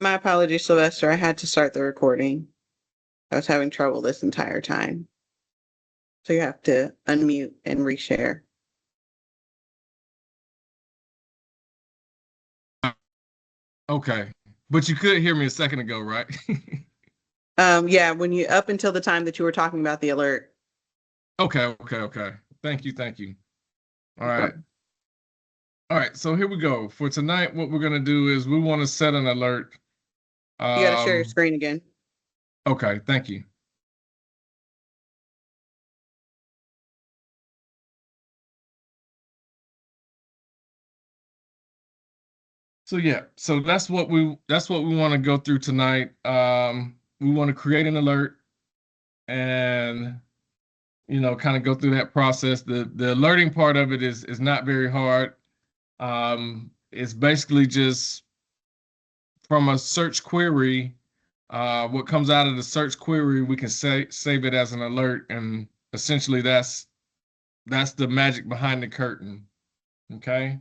My apologies, Sylvester. I had to start the recording. I was having trouble this entire time. So you have to unmute and reshare. Okay. But you could hear me a second ago, right? Yeah, when you up until the time that you were talking about the alert. Okay. Thank you. All No right. problem. All right. So here we go. For tonight, what we're gonna do is we want to set an alert. You got to share your Um, screen again. okay, thank you. So yeah, so that's what we want to go through tonight. We want to create an alert and kind of go through that process. The alerting part of it is not very hard. It's basically just from a search query. What comes out of the search query, we can save it as an alert, and essentially that's the magic behind the curtain. Okay.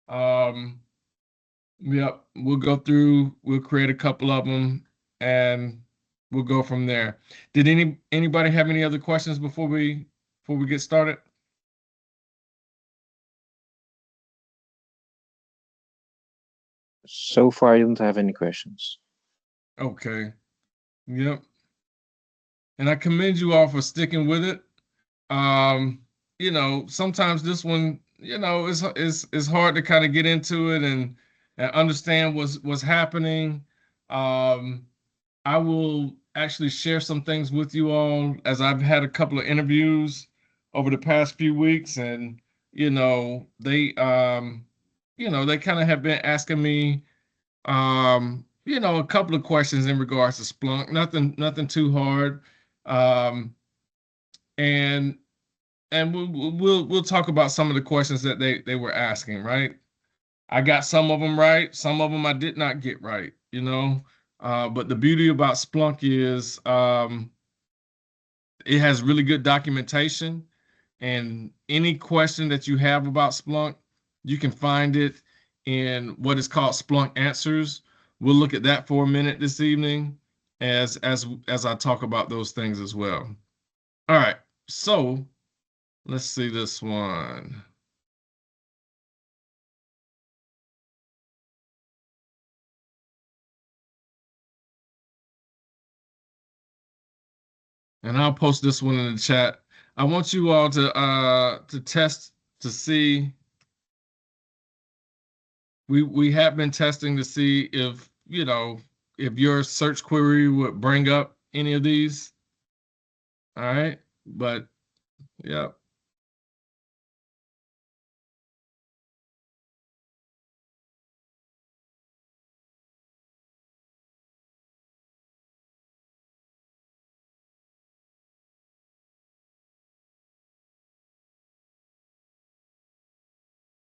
Um, yep. We'll go through. We'll create a couple of them, and we'll go from there. Did anybody have any other questions before we get started? So far, I don't have any questions. Okay. Yep. And I commend you all for sticking with it. Um, sometimes this one, it's hard to kind of get into it and understand what's happening. Um, I will actually share some things with you all as I've had a couple of interviews over the past few weeks, and you know, they they kind of have been asking me a couple of questions in regards to Splunk. Nothing too hard. Um, and and we'll talk about some of the questions that they were asking, right? I got some of them right, some of them I did not get right, but the beauty about Splunk is it has really good documentation, and any question that you have about Splunk, you can find it in what is called Splunk Answers. We'll look at that for a minute this evening as I talk about those things as well. All right, so let's see this one. And I'll post this one in the chat. I want you all to test to see. We have been testing to see if your search query would bring up any of these. All right, but yeah,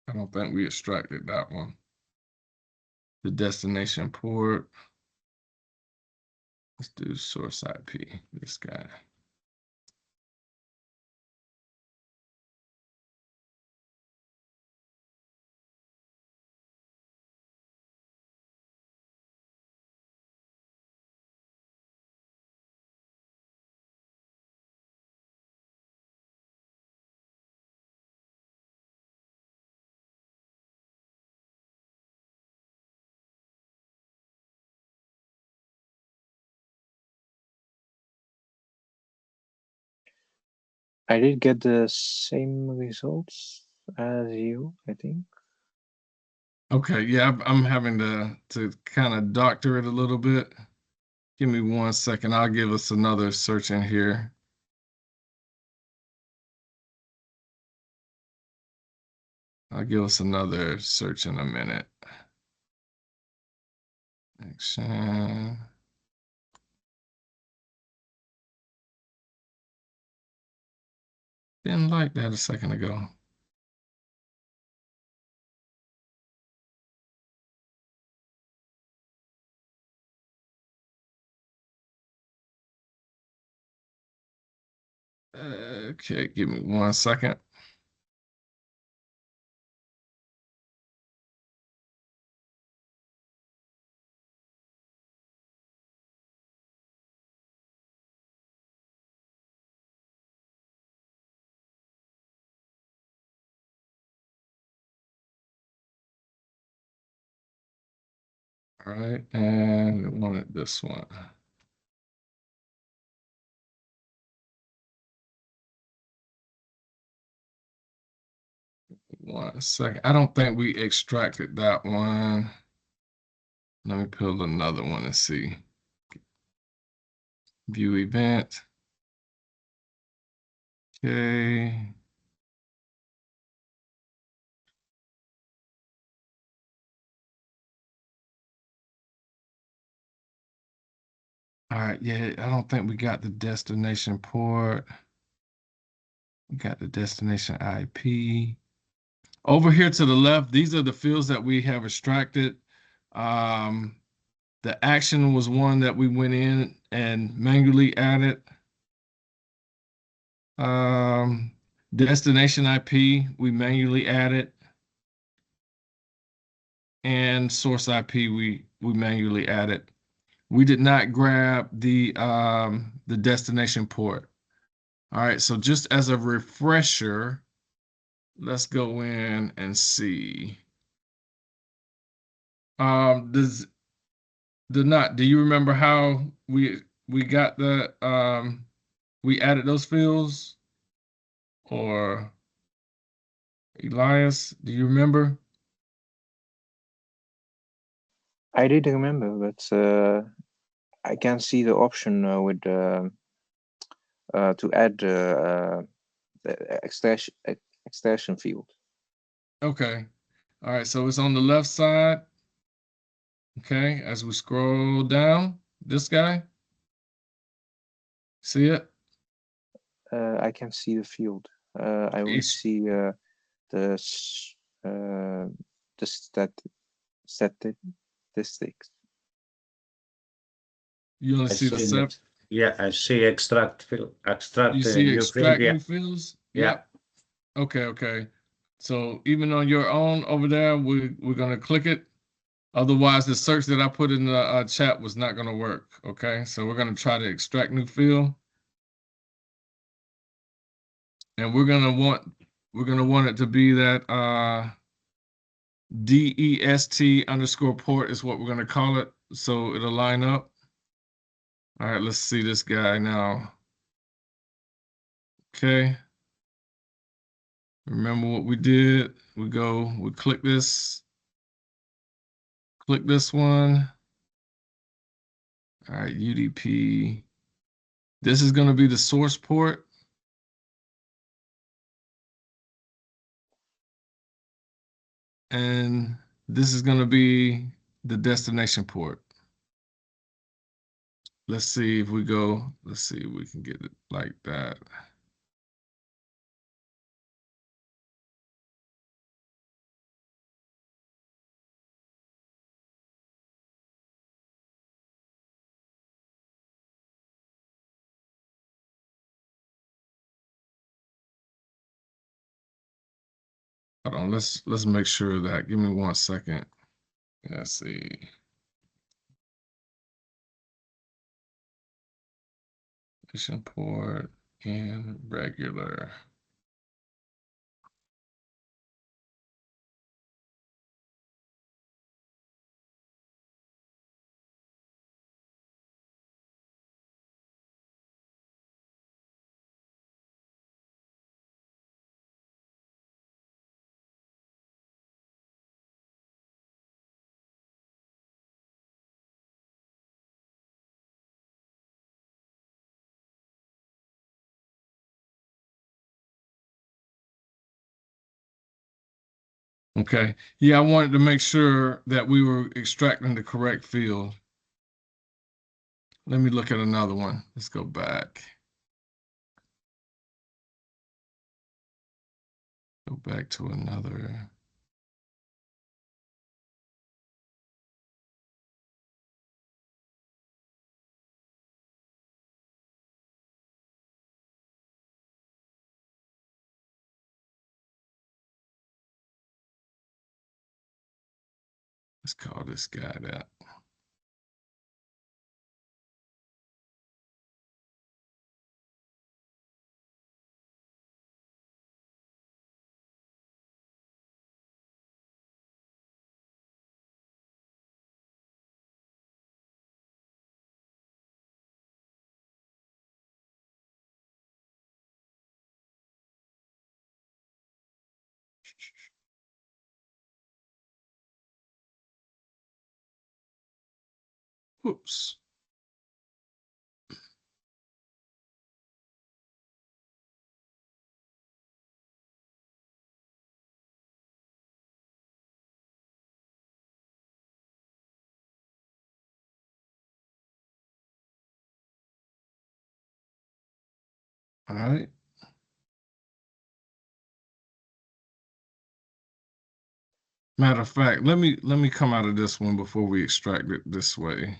I don't think we extracted that one. The destination port. Let's do source IP. This guy. I did get the same results as you, I think. Okay, yeah, I'm having to kind of doctor it a little bit. Give me 1 second. I'll give us another search in here. I'll give us another search in a minute. Action. Didn't like that a second ago. Okay, give me 1 second. All right, and we wanted this one. One second. I don't think we extracted that one. Let me pull another one and see. View event. Okay. All right, yeah, I don't think we got the destination port. We got the destination IP. Over here to the left, these are the fields that we have extracted. The action was one that we went in and manually added. Destination IP, we manually added. And source IP, we manually added. We did not grab the destination port. All right, so just as a refresher, let's go in and see. Do you remember how we got the we added those fields? Or Elias, do you remember? I did remember, but I can see the option with to add the extraction field. Okay. All right, so it's on the left side. Okay, as we scroll down, this guy. See it? I can see the field. I only It's, see the s- uh, the statistics. you only I see the see sep. it. Yeah, I see extract field, extract You see new field. extract Yeah, new fields? yeah. Yep. Okay, okay. So even on your own over there, we're gonna click it. Otherwise, the search that I put in the chat was not gonna work. Okay, so we're gonna try to extract new field, and we're gonna want it to be that DEST_port is what we're gonna call it, so it'll line up. All right, let's see this guy now. Okay. Remember what we did? We click this one. All right, UDP. This is going to be the source port. And this is going to be the destination port. Let's see if we can get it like that. Hold on, let's make sure that. Give me 1 second. Let's see. Mission port and regular. Okay. Yeah, I wanted to make sure that we were extracting the correct field. Let me look at another one. Let's go back. Go back to another. Let's call this guy that. Whoops. All right. Matter of fact, let me come out of this one before we extract it this way.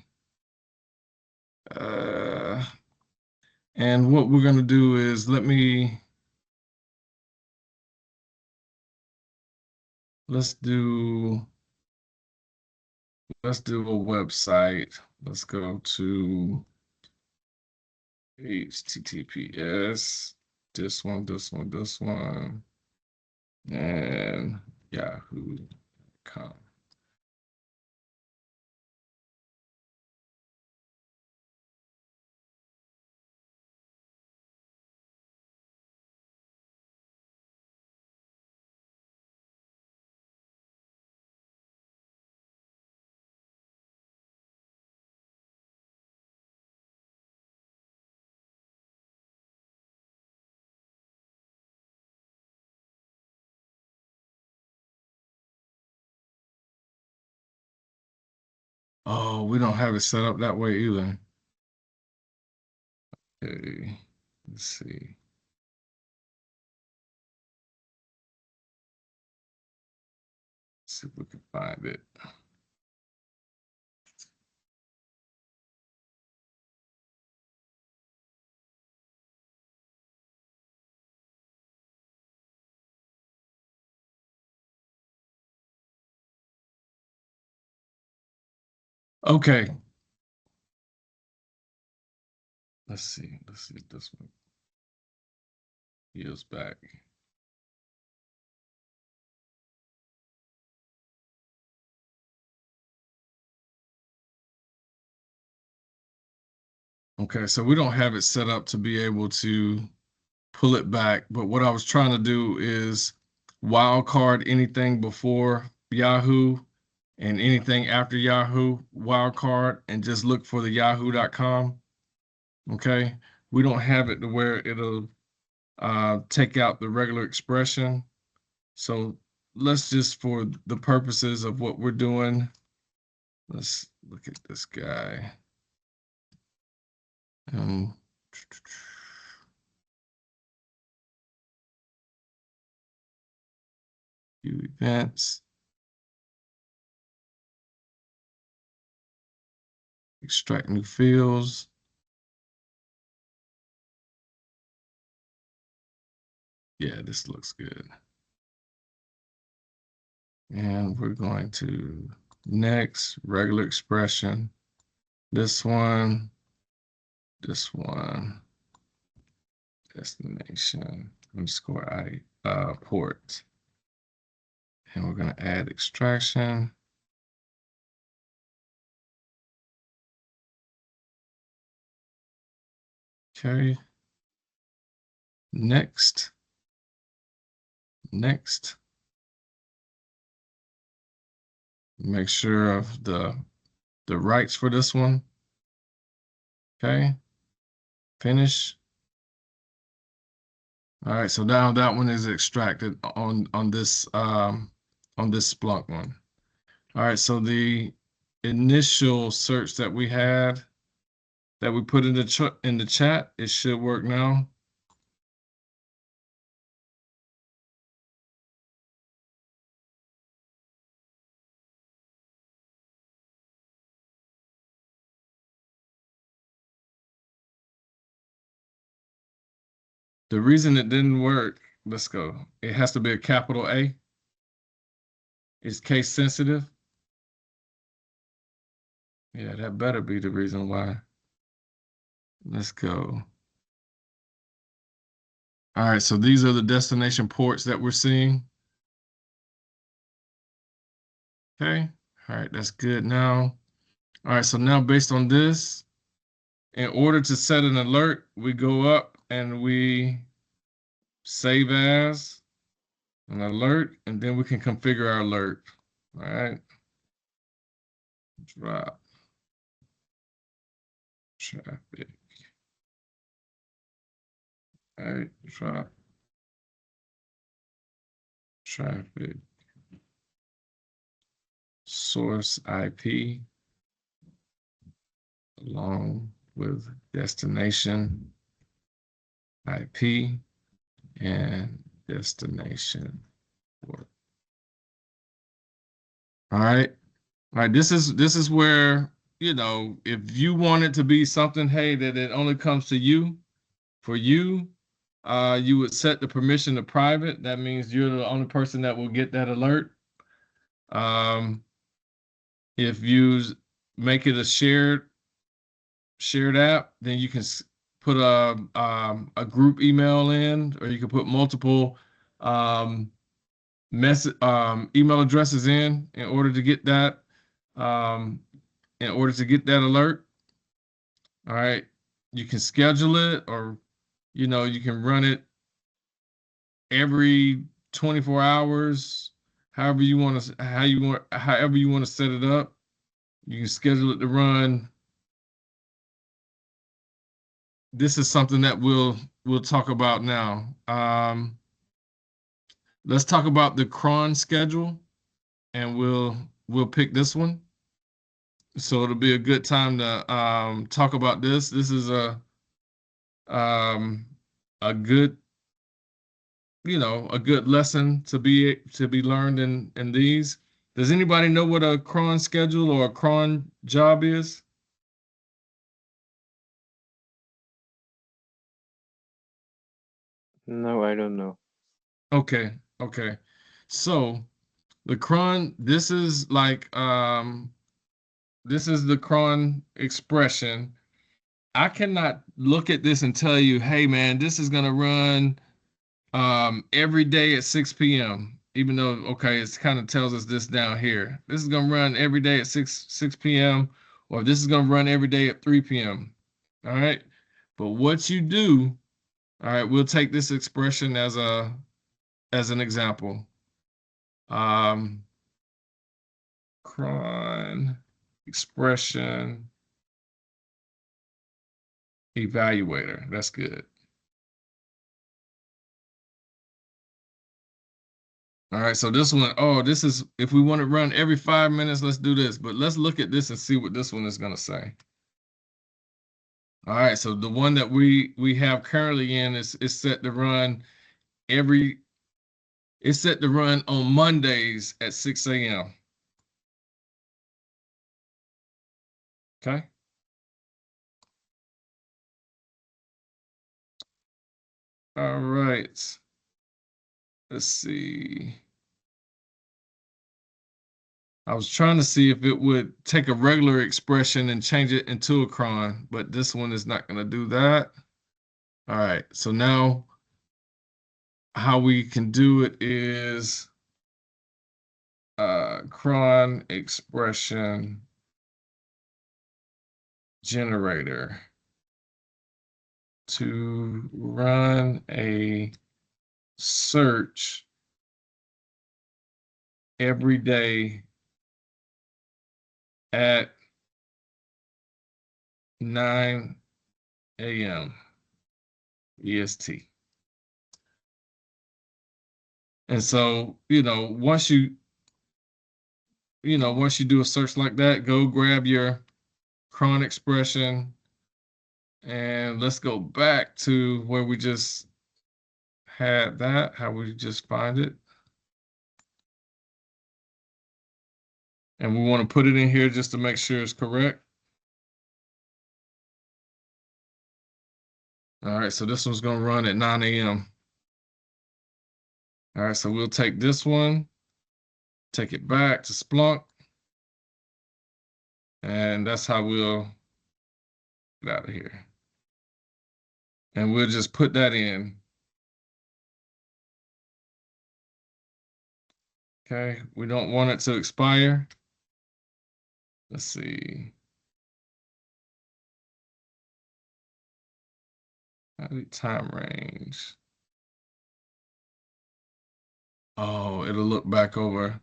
And what we're gonna do is let's do a website. Let's go to HTTPS, this one, and yahoo.com. Oh, we don't have it set up that way either. Okay, let's see. See if we can find it. Okay. Let's see if this one heals back. Okay, so we don't have it set up to be able to pull it back, but what I was trying to do is wildcard anything before Yahoo and anything after Yahoo, wildcard, and just look for the yahoo.com. Okay, we don't have it to where it'll take out the regular expression. So let's just, for the purposes of what we're doing, let's look at this guy. View events. Extract new fields. Yeah, this looks good. And we're going to next, regular expression. This one, destination _ port. And we're going to add extraction. Okay. Next. Make sure of the rights for this one. Okay. Finish. All right, so now that one is extracted on this Splunk one. All right, so the initial search that we had, that we put in the chat, it should work now. The reason it didn't work, let's go. It has to be a capital A. It's case sensitive. Yeah, that better be the reason why. Let's go. All right, so these are the destination ports that we're seeing. Okay, all right, that's good now. All right, so now based on this, in order to set an alert, we go up and we save as, an alert, and then we can configure our alert. All right. Drop traffic. All right, drop traffic source IP along with destination IP and destination port. All right. All right. This is where, if you want it to be something, hey, that it only comes to you, for you, you would set the permission to private. That means you're the only person that will get that alert. If you make it a shared app, then you can put a group email in, or you can put multiple email addresses in order to get that alert. All right, you can schedule it, or you can run it every 24 hours, however you want to set it up. You can schedule it to run. This is something that we'll talk about now. Let's talk about the cron schedule, and we'll pick this one. So it'll be a good time to talk about this. This is a good a good lesson to be learned in these. Does anybody know what a cron schedule or a cron job is? No, I don't know. Okay. So the cron, this is like this is the cron expression. I cannot look at this and tell you, hey man, this is gonna run every day at 6 p.m. Even though, okay, it kind of tells us this down here. This is gonna run every day at 6 p.m. or this is gonna run every day at 3 p.m. All right. But what you do, all right, we'll take this expression as an example. Cron expression evaluator. That's good. All right, so this one, this is, if we want to run every 5 minutes, let's do this. But let's look at this and see what this one is going to say. All right, so the one that we have currently in is set to run it's set to run on Mondays at 6 a.m. Okay. All right. Let's see. I was trying to see if it would take a regular expression and change it into a cron, but this one is not going to do that. All right, so now how we can do it is cron expression generator to run a search every day at 9 a.m. EST. And so, once you do a search like that, go grab your cron expression, and let's go back to where we just had that, how we just find it. And we want to put it in here just to make sure it's correct. All right, so this one's going to run at 9 a.m. All right, so we'll take this one, take it back to Splunk, and that's how we'll get out of here. And we'll just put that in. Okay, we don't want it to expire. Let's see. Time range. Oh, it'll look back over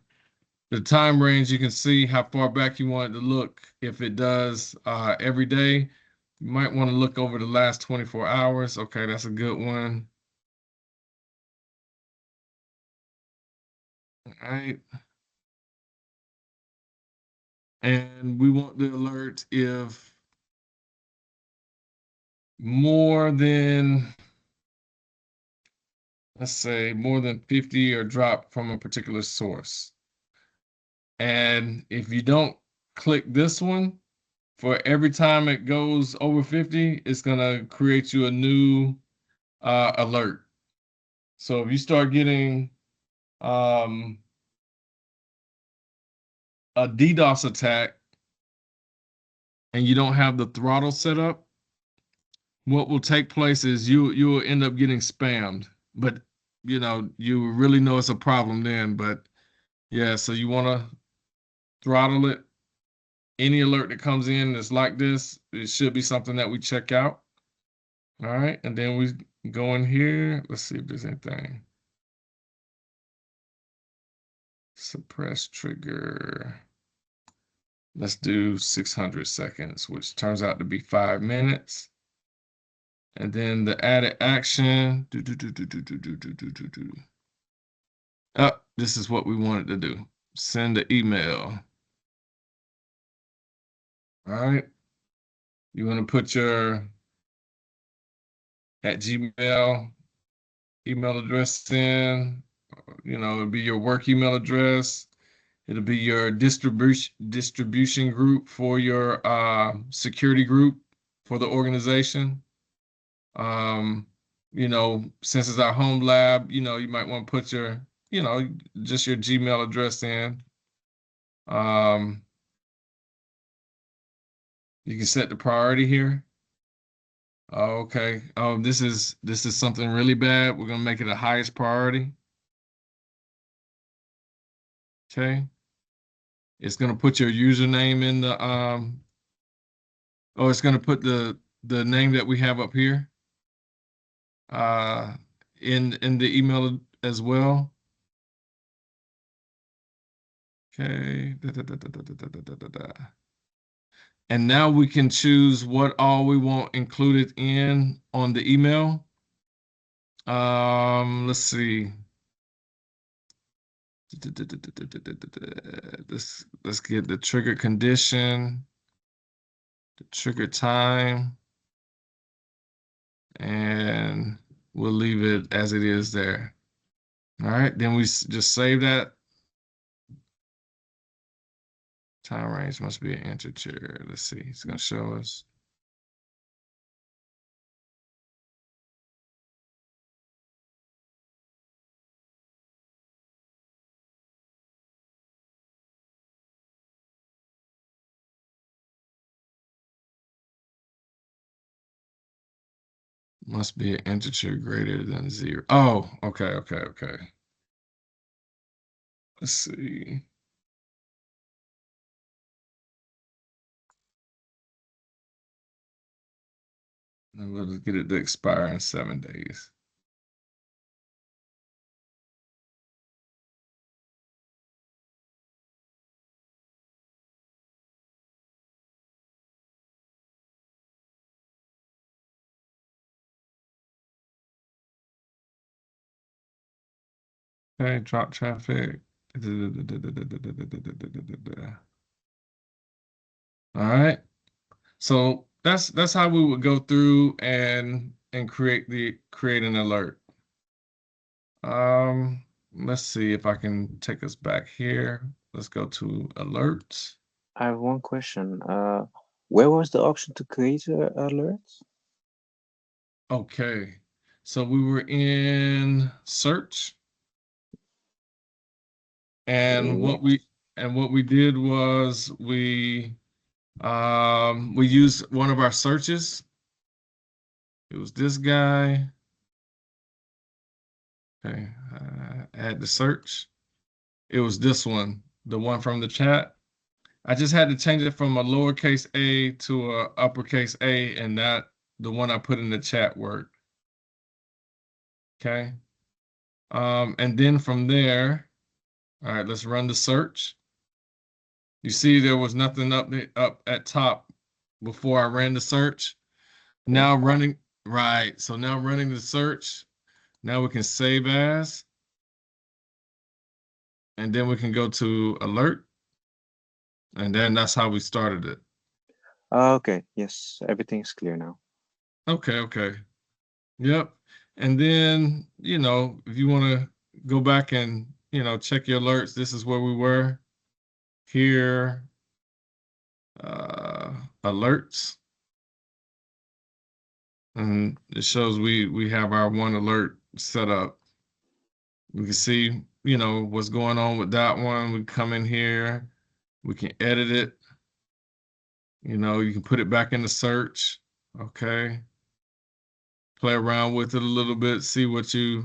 the time range. You can see how far back you want it to look. If it does every day, you might want to look over the last 24 hours. Okay, that's a good one. All right. And we want the alert if more than, let's say, more than 50 are dropped from a particular source. And if you don't click this one, for every time it goes over 50, it's going to create you a new alert. So if you start getting a DDoS attack and you don't have the throttle set up, what will take place is you will end up getting spammed. But you really know it's a problem then. But yeah, so you want to throttle it. Any alert that comes in that's like this, it should be something that we check out. All right, and then we go in here. Let's see if there's anything. Suppress trigger. Let's do 600 seconds, which turns out to be 5 minutes. And then the added action. Oh, this is what we wanted to do. Send an email. All right. You want to put your @Gmail email address in. It'll be your work email address. It'll be your distribution group for your security group for the organization. Since it's our home lab, you might want to put your, just your Gmail address in. You can set the priority here. Oh, okay. Oh, this is something really bad. We're gonna make it the highest priority. Okay. It's gonna put your username in the it's gonna put the name that we have up here in the email as well. Okay. And now we can choose what all we want included in on the email. Let's see. Let's get the trigger condition, the trigger time, and we'll leave it as it is there. All right, then we just save that. Time range must be an integer. Let's see, it's gonna show us. Must be an integer greater than 0. Oh, okay. Let's see. And we'll get it to expire in 7 days. Okay, drop traffic. All right. So that's how we would go through and create an alert. Let's see if I can take us back here. Let's go to alerts. I have one question. Where was the option to create alerts? Okay. So we were in search. And what we did was we used one of our searches. It was this guy. Okay, add the search. It was this one, the one from the chat. I just had to change it from a lowercase a to a uppercase A, and that the one I put in the chat worked. Okay. And then from there, all right, let's run the search. You see there was nothing up at top before I ran the search. Now running, right. So now running the search. Now we can save as. And then we can go to alert. And then that's how we started it. Okay, yes, everything's clear now. Okay, okay. Yep. And then, if you want to go back and, check your alerts, this is where we were. Here, alerts. And it shows we have our one alert set up. We can see, what's going on with that one. We come in here, we can edit it. You can put it back in the search. Okay. Play around with it a little bit, see what see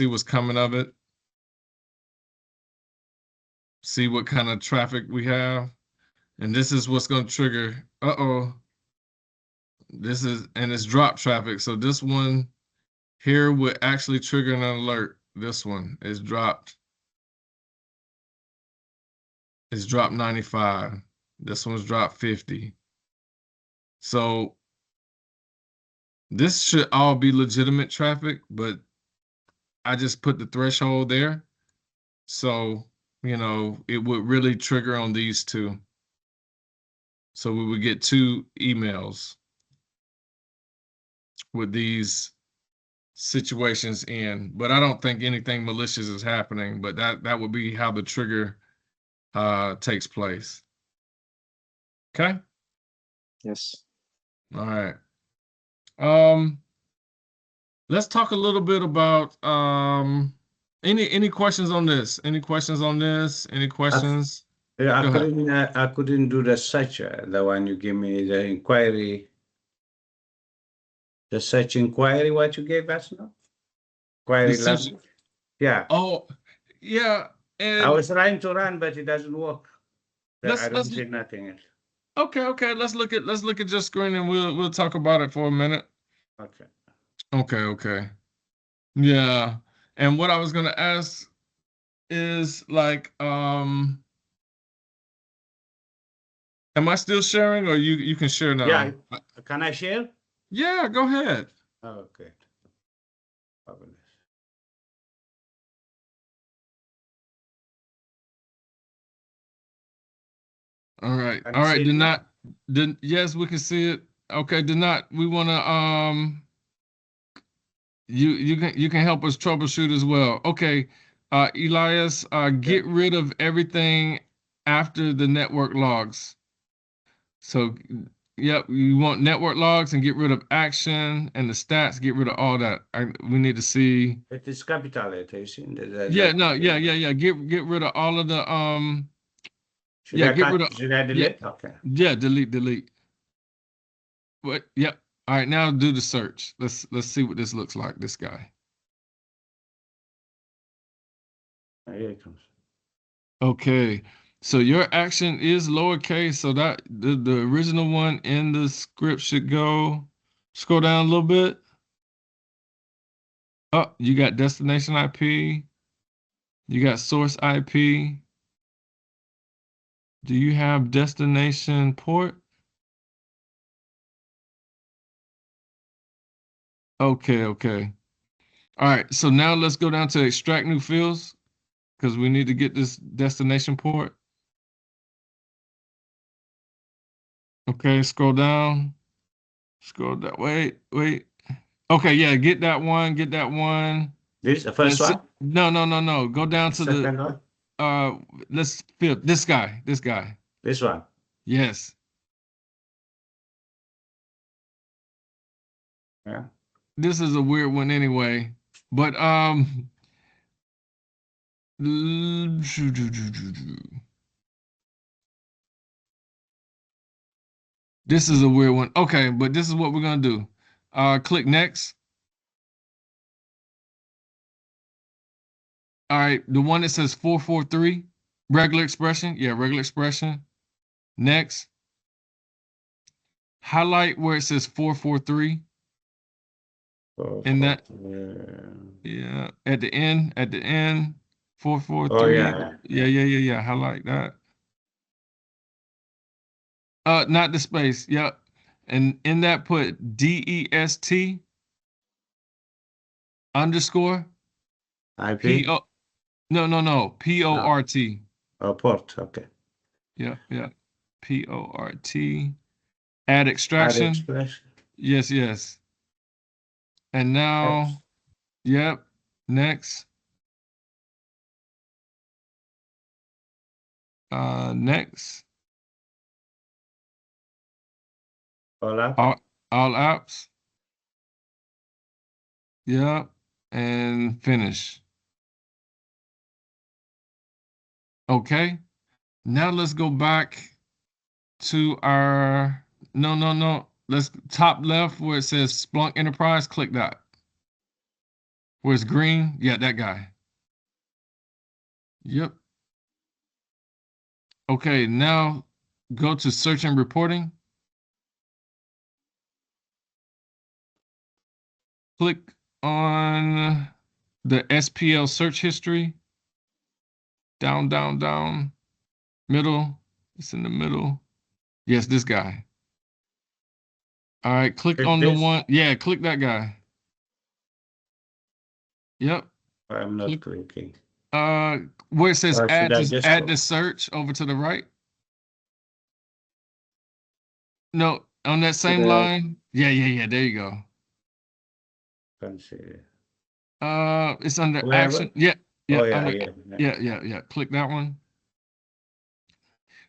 what's coming of it. See what kind of traffic we have. And this is what's going to trigger. And it's drop traffic. So this one here would actually trigger an alert. This one is dropped. It's dropped 95. This one's dropped 50. So this should all be legitimate traffic, but I just put the threshold there. So, it would really trigger on these two. So we would get 2 emails with these situations in, but I don't think anything malicious is happening, but that would be how the trigger takes place. Okay? Yes. All right. Let's talk a little bit about any questions on this? Any questions on this? Any questions? Yeah, Go ahead. I couldn't do the search, the one you give me, the inquiry, the search inquiry, what you gave us now? Inquiry The last search- week? Yeah, Oh, yeah. I And was trying to run, but it doesn't work. I don't let's see nothing else. okay. Let's look at your screen and we'll talk about it for a minute. Okay. Okay. Yeah. And what I was gonna ask is like, am I still sharing or you can share now? Yeah, can I share? Yeah, go ahead. Okay. Fabulous. All right. Can All you right. see Did it now? not yes, we can see it. Okay, did not we wanna you can help us troubleshoot as well. Okay. Elias, get rid of everything after the network logs. So yep, you want network logs and get rid of action and the stats, get rid of all that. We need to see. It is capital letter, you see? Yeah, no, yeah. Get rid of all of the Should I get rid of should I delete? Okay. yeah, delete. What? Yep. All right, now do the search. Let's see what this looks like, this guy. Here it comes. Okay. So your action is lowercase, so that the original one in the script should go scroll down a little bit. Oh, you got destination IP. You got source IP. Do you have destination port? Okay. All right, so now let's go down to extract new fields because we need to get this destination port. Okay, scroll down. Scroll down. Wait. Okay, yeah, get that one. This the first one? No. Go down to Second one? let's fill this guy. This one? Yes. Yeah. This is a weird one anyway. But this is a weird one. Okay, but this is what we're gonna do. Click next. All right, the one that says 443, regular expression. Yeah, regular expression. Next. Highlight where it says 443. So, And that Yeah, at the end, 443. yeah. Yeah. Highlight that. Not the space. Yep. And in that put DEST underscore IP? PO. No. No. PORT. Oh, port. Okay. Yeah. PORT. Add Add extraction. expression. Yes. And now, Yes. yep. Next. Next. All up. All apps. Yep. And finish. Okay. Now let's go back to our no. Let's top left where it says Splunk Enterprise. Click that. Where it's green. Yeah, that guy. Yep. Okay, now go to search and reporting. Click on the SPL search history. Down. Middle. It's in the middle. Yes, this guy. All right, click Click on the this. one. Yeah, click that guy. Yep. I'm not Click clicking. uh where it says Or should I just add go? the search over to the right. No, on that To same the line. Yeah. There you go. Can't see it. It's under Wherever? action. Yeah, Oh, yeah, under yeah. yeah. Click that one.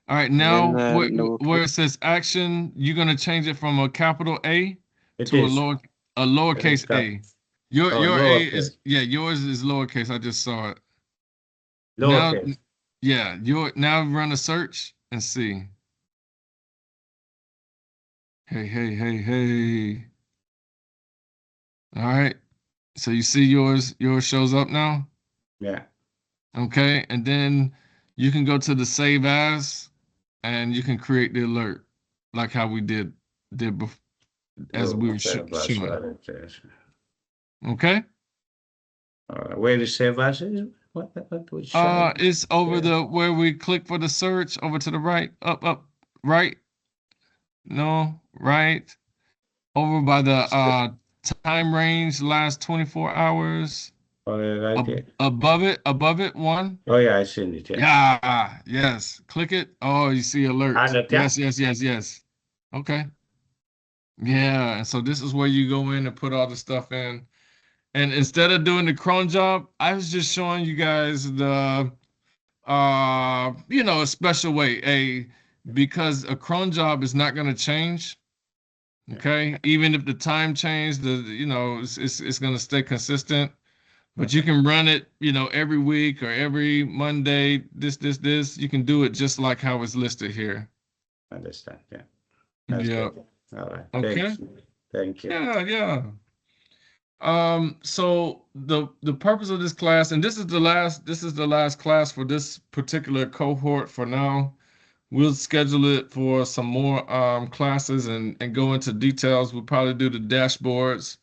All right, and then now lower where click. it says action, you're gonna change it from a capital A It to is. a It is lowercase cut. a. Your Oh, A is lowercase. yours is lowercase. I just saw it. Now Lowercase. yeah, now run a search and see. Hey. All right. So you see yours shows up now? Yeah. Okay, and then you can go to the save as and you can create the alert like how we did before as we Look, were save as showing. well. It is. Okay? Where is save as is? What? Which side? It's over Yeah. the where we click for the search over to the right, up, right, no, right, over by the time range last 24 hours. Oh, yeah, right here. Above it, one. Oh, yeah, I seen it. Yeah. Yeah, yes. Click it. Oh, you see alerts. Add it, yeah. Yes. Okay. Yeah, and so this is where you go in and put all the stuff in. And instead of doing the cron job, I was just showing you guys the a special way. Because a cron job is not going to change. Okay, even if the time changed, it's going to stay consistent. But you Okay. can run it, every week or every Monday. This. You can do it just like how it's listed here. Understand. Yeah. That's Yeah. good. All right. Okay. Thanks. Thank you. Yeah. So the purpose of this class, and this is the last class for this particular cohort for now. We'll schedule it for some more classes and go into details. We'll probably do the dashboards,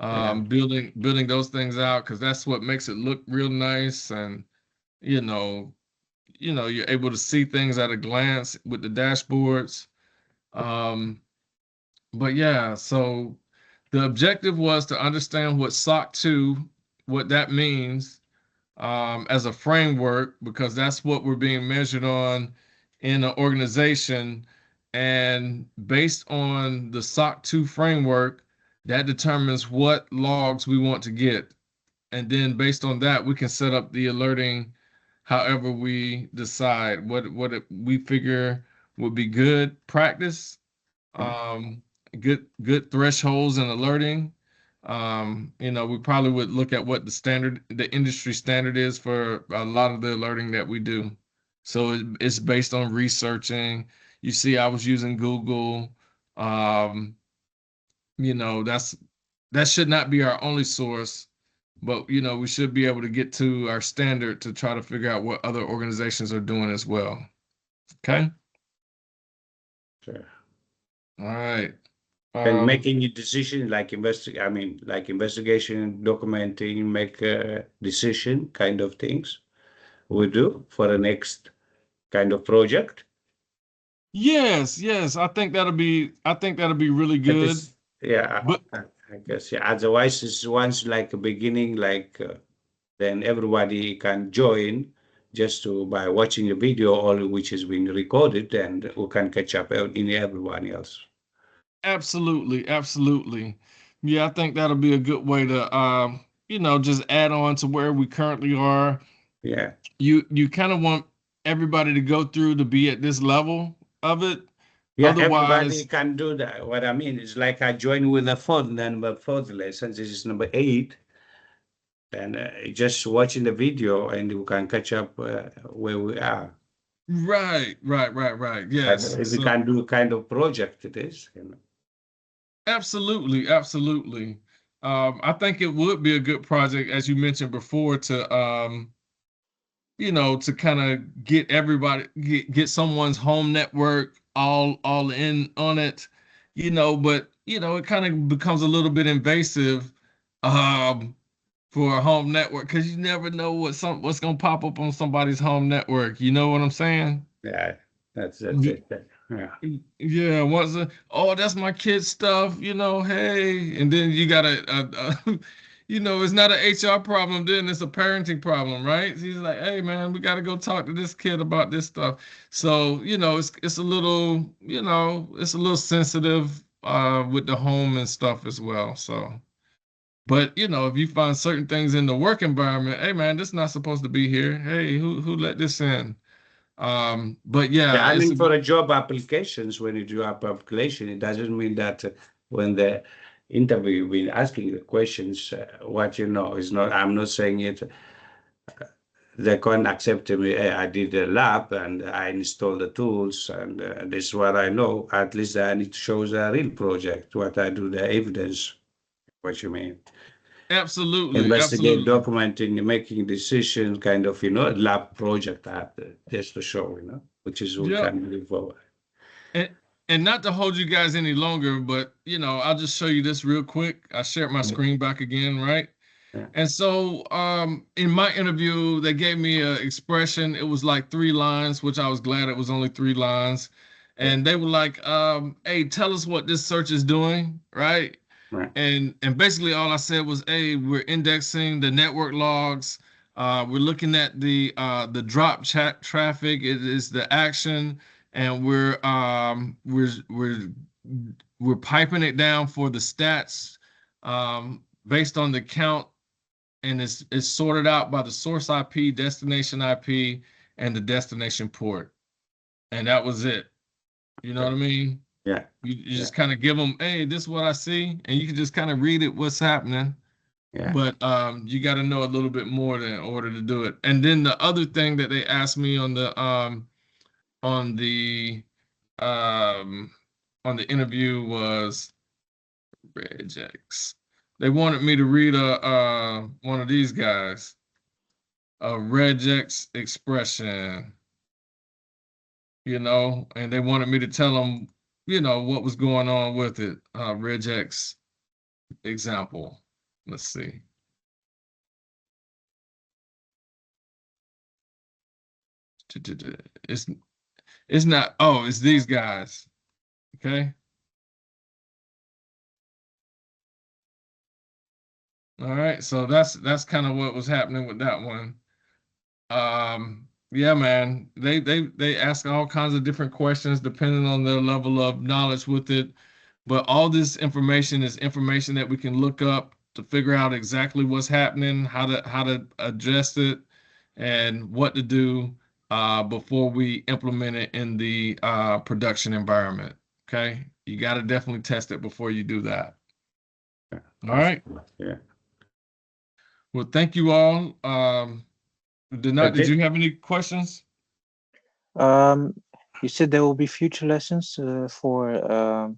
Yeah. building those things out because that's what makes it look real nice and you know you're able to see things at a glance with the dashboards. Um, but yeah, so the objective was to understand what SOC 2, what that means as a framework, because that's what we're being measured on in an organization. And based on the SOC 2 framework, that determines what logs we want to get. And then based on that, we can set up the alerting however we decide we figure would be good practice, Yeah. good thresholds and alerting. We probably would look at what the industry standard is for a lot of the alerting that we do. So it's based on researching. You see, I was using Google. Um, that should not be our only source, but we should be able to get to our standard to try to figure out what other organizations are doing as well. Okay. Sure. All right. And making a decision like investigation, documenting, make a decision kind of things we do for the next kind of project. Yes, I think that'll be really But good. it's, yeah, But I guess, yeah. Otherwise, it's once like a beginning, like then everybody can join just to by watching the video, all which has been recorded, and we can catch up in everyone else. absolutely. Yeah, I think that'll be a good way to just add on to where we currently are. Yeah. You kind of want everybody to go through to be at this level of it. Yeah, everybody Otherwise, can do that. What I mean is like I join with a phone, number fourth lesson. This is number 8. And just watching the video and we can catch up where we are. right. And Yes. if we So can do kind of project it is, absolutely. I think it would be a good project, as you mentioned before, to kind of get everybody get someone's home network all in on it, but it kind of becomes a little bit invasive for a home network because you never know what's gonna pop up on somebody's home network. You know what I'm saying? yeah, that's Y- it. Yeah. Yeah, oh, that's my kid's stuff, hey, and then you got it's not an HR problem, then it's a parenting problem, right? He's like, hey man, we got to go talk to this kid about this stuff. So, it's a little, it's a little sensitive with the home and stuff as well. So, but if you find certain things in the work environment, hey man, this is not supposed to be here. Hey, who let this in? But Yeah, yeah, I mean, for a job applications, when you do up application, it doesn't mean that when the interview been asking the questions, what you know is not. I'm not saying it. They can't accept me. I did a lab and I installed the tools, and this is what I know. At least I need to show the real project, what I do, the evidence. What you mean? Investigate, absolutely. documenting, making decisions, kind of, lab project I have to, just to show, which is we Yep. can move forward. And not to hold you guys any longer, but I'll just show you this real quick. I shared my screen back again, right? Yeah. And so in my interview, they gave me an expression. It was like 3 lines, which I was glad it was only 3 lines. And they were like, hey, tell us what this search is doing, right? Right. And basically all I said was, hey, we're indexing the network logs. We're looking at the drop chat traffic. It is the action, and we're piping it down for the stats based on the count, and it's sorted out by the source IP, destination IP, and the destination port. And that was it. You know what I mean? Yeah. You just kind of give them, hey, this is what I see, and you can just kind of read it, what's happening. Yeah. But you got to know a little bit more in order to do it. And then the other thing that they asked me on the interview was regex. They wanted me to read one of these guys, a regex expression, and they wanted me to tell them, what was going on with it. Regex example. Let's see. It's not. Oh, it's these guys. Okay. All right. So that's kind of what was happening with that one. Yeah, man. They ask all kinds of different questions depending on their level of knowledge with it. But all this information is information that we can look up to figure out exactly what's happening, how to adjust it, and what to do before we implement it in the production environment. Okay, you got to definitely test it before you do that. All right. Yeah. Well, thank you all. Did you have any questions? You said there will be future lessons for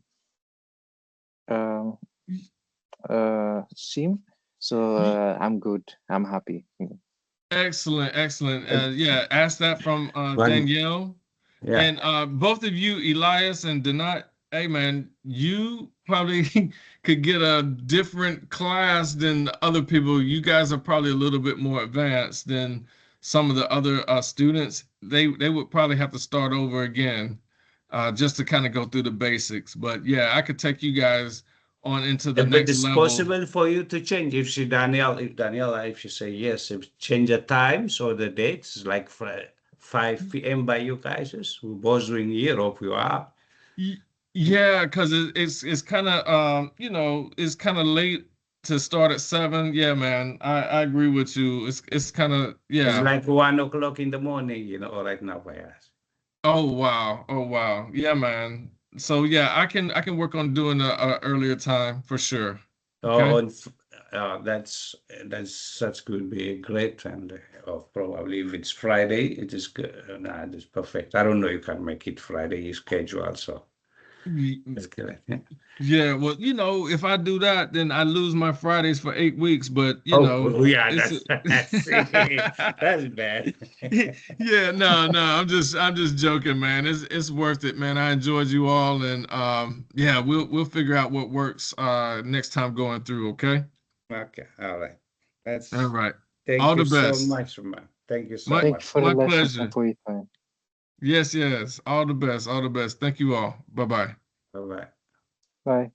SIEM, so I'm good. I'm happy. Excellent. Yeah, ask that from Danielle. Yeah. And both of you, Elias and Donat, hey man, you probably could get a different class than other people. You guys are probably a little bit more advanced than some of the other students. They would probably have to start over again, just to kind of go through the basics. But yeah, I could take you guys on into the But next it's level. possible for you to change if Daniela, if you say yes, if change the times or the dates, like 5 p.m. by you guys, we both doing Europe, you are. Yeah, because it's kind of it's kind of late to start at 7. Yeah, man, I agree with you. It's kind of It's yeah. like 1 o'clock in the morning, right now by us. Oh wow, oh wow, yeah, man. So yeah, I can work on doing a earlier time for sure. Oh, Okay. that's could be a great and probably if it's Friday, it is good. Nah, it's perfect. I don't know, you can make it Friday schedule, so it's good. Yeah. Yeah, well, if I do that, then I lose my Fridays for 8 weeks. But Oh, yeah, it's that's bad. yeah, no, I'm just joking, man. It's worth it, man. I enjoyed you all, and yeah, we'll figure out what works next time going through. Okay. Okay, all right. All That's right. Thank All you the so best. much, man. Thank you so My Thank you much. for the my lessons and pleasure. for your time. Yes, yes. All the best. All the best. Thank you all. Bye bye. Bye bye. Bye.